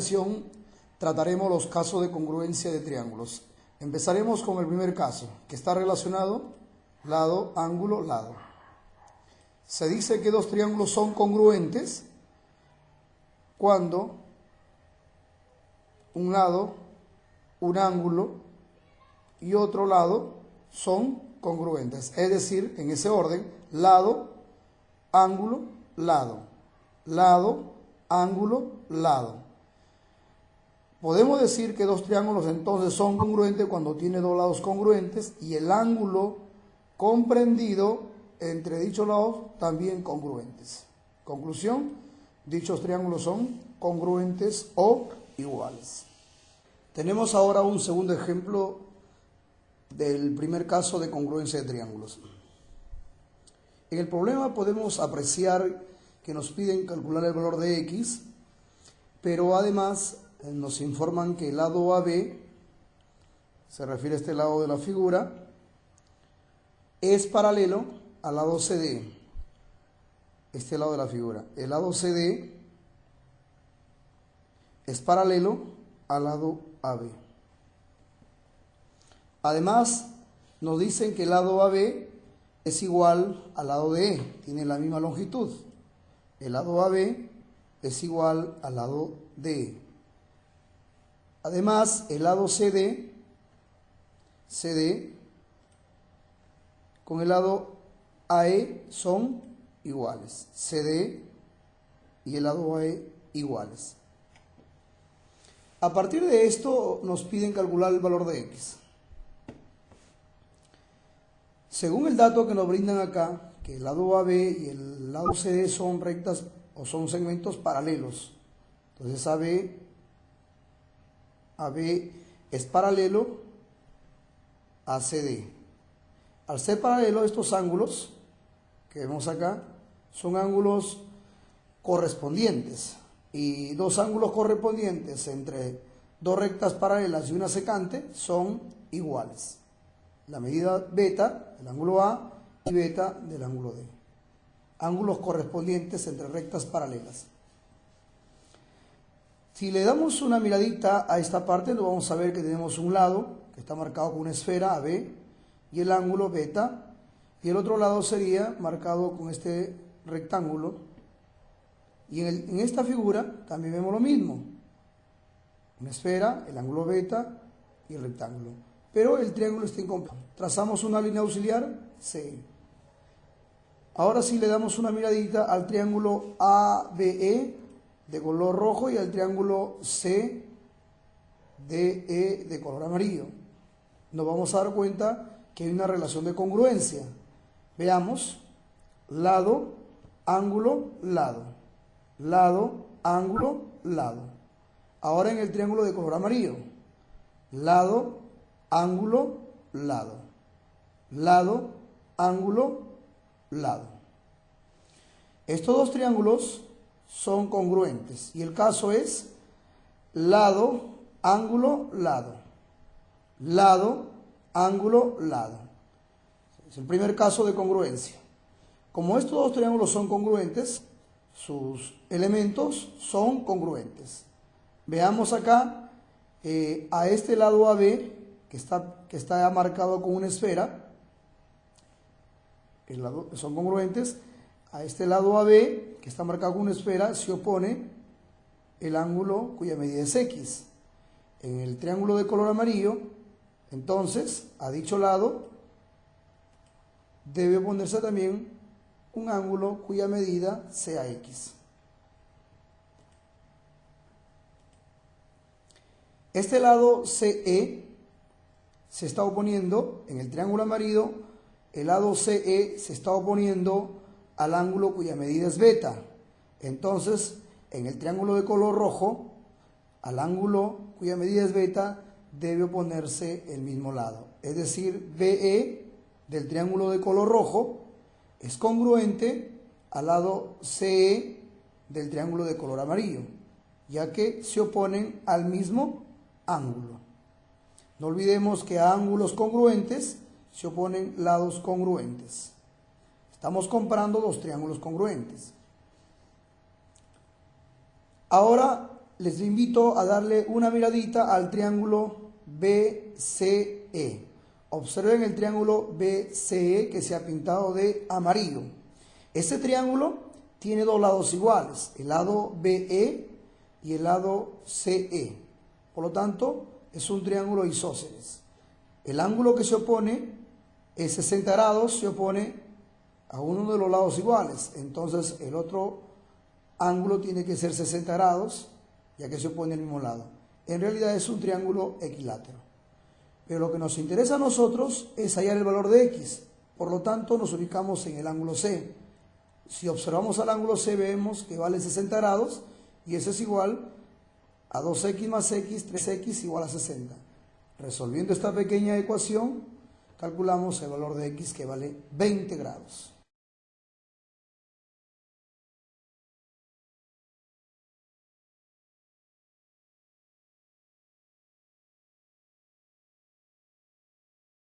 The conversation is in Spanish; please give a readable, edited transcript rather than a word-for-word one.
sesión trataremos los casos de congruencia de triángulos. Empezaremos con el primer caso, que está relacionado lado, ángulo, lado. Se dice que dos triángulos son congruentes cuando un lado, un ángulo y otro lado son congruentes. Es decir, en ese orden, lado, ángulo, lado, lado, ángulo, lado. Podemos decir que dos triángulos entonces son congruentes cuando tiene dos lados congruentes y el ángulo comprendido entre dichos lados también congruentes. Conclusión, dichos triángulos son congruentes o iguales. Tenemos ahora un segundo ejemplo del primer caso de congruencia de triángulos. En el problema podemos apreciar que nos piden calcular el valor de x, pero además nos informan que el lado AB, se refiere a este lado de la figura, es paralelo al lado CD, este lado de la figura. El lado CD es paralelo al lado AB. Además, nos dicen que el lado AB es igual al lado de E, tiene la misma longitud. El lado AB es igual al lado de E. Además, el lado CD con el lado AE son iguales. CD y el lado AE iguales. A partir de esto nos piden calcular el valor de x. Según el dato que nos brindan acá, que el lado AB y el lado CD son rectas o son segmentos paralelos. Entonces AB es paralelo a CD. Al ser paralelo, estos ángulos que vemos acá son ángulos correspondientes. Y dos ángulos correspondientes entre dos rectas paralelas y una secante son iguales. La medida beta del ángulo A y beta del ángulo D. Ángulos correspondientes entre rectas paralelas. Si le damos una miradita a esta parte, nos vamos a ver que tenemos un lado que está marcado con una esfera AB y el ángulo beta, y el otro lado sería marcado con este rectángulo. Y en esta figura también vemos lo mismo. Una esfera, el ángulo beta y el rectángulo. Pero el triángulo está incompleto. Trazamos una línea auxiliar, C. Ahora sí le damos una miradita al triángulo ABE de color rojo y al triángulo CDE de color amarillo. Nos vamos a dar cuenta que hay una relación de congruencia. Veamos, lado, ángulo, lado. Lado, ángulo, lado. Ahora en el triángulo de color amarillo. Lado, ángulo, lado. Lado, ángulo, lado. Estos dos triángulos son congruentes y el caso es lado, ángulo, lado. Lado, ángulo, lado. Es el primer caso de congruencia. Como estos dos triángulos son congruentes, sus elementos son congruentes. Veamos acá a este lado AB que está marcado con una esfera, son congruentes. A este lado AB que está marcado con una esfera se opone el ángulo cuya medida es X. En el triángulo de color amarillo, entonces a dicho lado debe oponerse también un ángulo cuya medida sea X. Este lado CE se está oponiendo, en el triángulo amarillo, el lado CE se está oponiendo al ángulo cuya medida es beta. Entonces, en el triángulo de color rojo, al ángulo cuya medida es beta, debe oponerse el mismo lado. Es decir, BE del triángulo de color rojo es congruente al lado CE del triángulo de color amarillo, ya que se oponen al mismo ángulo. No olvidemos que a ángulos congruentes se oponen lados congruentes. Estamos comparando dos triángulos congruentes. Ahora les invito a darle una miradita al triángulo BCE. Observen el triángulo BCE que se ha pintado de amarillo. Este triángulo tiene dos lados iguales, el lado BE y el lado CE. Por lo tanto, es un triángulo isósceles. El ángulo que se opone es 60 grados, se opone a uno de los lados iguales. Entonces, el otro ángulo tiene que ser 60 grados, ya que se opone al mismo lado. En realidad es un triángulo equilátero. Pero lo que nos interesa a nosotros es hallar el valor de x. Por lo tanto, nos ubicamos en el ángulo C. Si observamos al ángulo C, vemos que vale 60 grados y eso es igual a 2x más x, 3x igual a 60. Resolviendo esta pequeña ecuación, calculamos el valor de x que vale 20 grados.